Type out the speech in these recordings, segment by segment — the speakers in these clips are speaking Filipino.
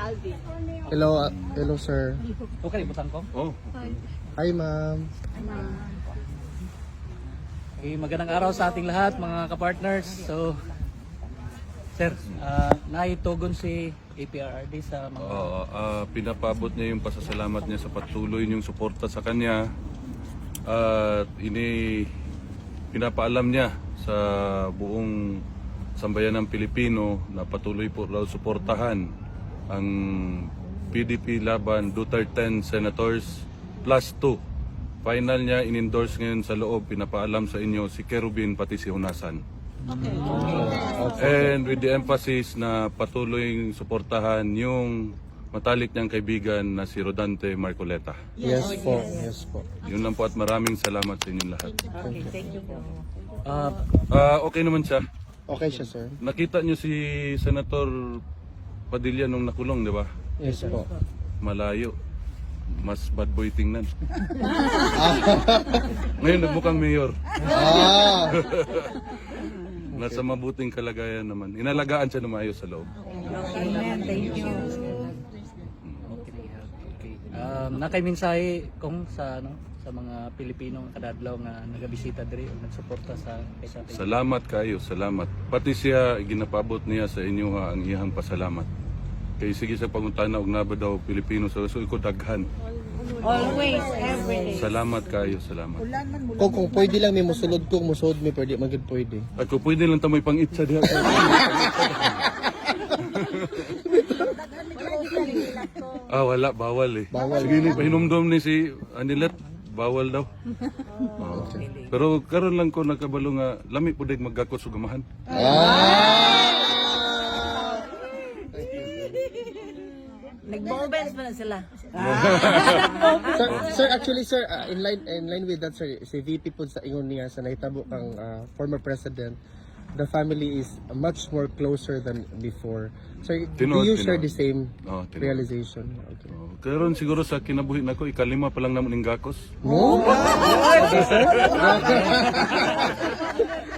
Alvin. Hello, hello sir. Okay, butang ko. Oh. Hi ma'am. Okay, magandang araw sa ating lahat, mga kapartners. So, sir, naitugon si APRRD sa mga... Pinapabot niya yung pasasalamat niya sa patuloy niyong suporta sa kanya at pinapaalam niya sa buong sambayan ng Pilipino na patuloy po raw suportahan ang PDP laban Duterte Senators plus 2. Final niya in-endorse ngayon sa loob, pinapaalam sa inyo si Kerubin pati si Hunasan. And with the emphasis na patuloy suportahan yung matalik niyang kaibigan na si Rodante Marcoleta. Yes po, yes po. Yun lang po at maraming salamat sa inyong lahat. Okay, thank you po. Okay naman siya. Okay siya sir. Nakita niyo si Senator Padilla nung nakulong, di ba? Yes po. Malayo. Mas bad boy tingnan. Ngayon nagmukhang mayor. Nasa mabuting kalagayan naman. Inalagaan siya na maayos sa loob. Amen, thank you. Nakay mensahe kung sa mga Pilipino kadadlaw nga nagabisita diri o nagsuporta sa kaysa atin. Salamat kayo, salamat. Pati siya, ginapabot niya sa inyo ang iyang pasalamat. Kaya sige sa pangutana, og naba daw Pilipino sa so ko daghan. Always, every day. Salamat kayo, salamat. Kung pwede lang may musulod ko, musod may pwede, magid pwede. At kung pwede lang tamoy pang-itsa diha. Wala, bawal eh. Bawal. Sige ni pahinumdom ni si Anilet, bawal daw. Pero karon lang ko nakabalo nga lami pud maggakot sa gamahan. Nag-bowbells pa na sila. Sir, actually sir, in line with that sir, si VP po sa ingon niya sa nahitabo kang former president, the family is much more closer than before. Sir, do you share the same realization? Okay. Karon siguro sa kinabuhi nako ikalima pa lang namon ning gakos. No? Okay, sir?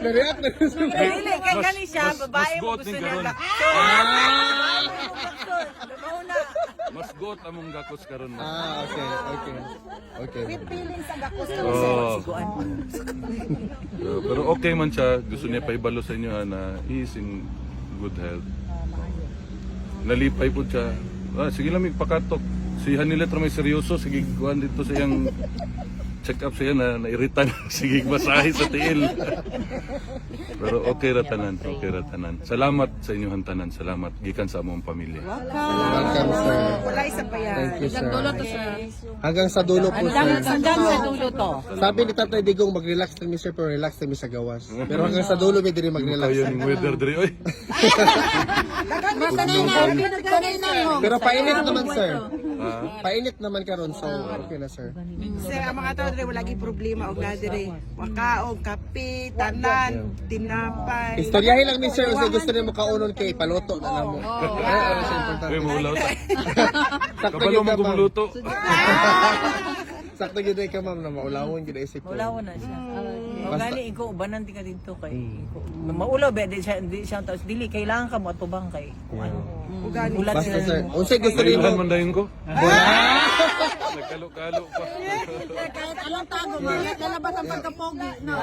Na-react na rin sir. Dili, kay gani siya, babae mo gusto niya. Mas got among gakos karon. Okay. With feelings ang gakos Pero okay man siya, gusto niya paibalo sa inyo na he is in good health. Nalipay po siya. Sige lang pakatok. Si Hanilet may seryoso, sige kuhan dito sa iyang check up siya na nairitan. Sige masahe sa tiil. Pero okay ra tanan. Salamat sa inyong tanan. Salamat gikan sa among pamilya. Welcome sir. Wala isa pa yan. Thank you sir. Hanggang sa dulo po sir. Hanggang sa dulo to. Sabi ni Tatay Digong mag-relax kami sir, pero relax kami sa gawas. Pero hanggang sa dulo may diri mag-relax. Kayo ning weather diri oy. Pero painit naman sir. Painit naman karon, so okay na sir. Sir, ang mga tao diri wala gi problema og na diri. Wakaog, kape, tanan, tinapay. Istoryahin lang ni sir, kasi gusto niya makaunon kay paluto na namo. Ano siya importante. Uy, maulaw ta. Sakto Kabalo gyud man ka ma'am. gumuluto. Sakto gyud ka ma'am na maulawon gyud isip ko. Ulaw na siya. Basta- Gani ikaw ubanan ti ka dito kay maulaw ba di siya taos dili kailangan ka mo atubang kay kung ano. Ugani. Ulat Basta sila. sir, unsay gusto niyo? Nailan man dayon ko. Nagkalo-kalo pa. Kahit anong tago, lalabas ang pagkapogi. No?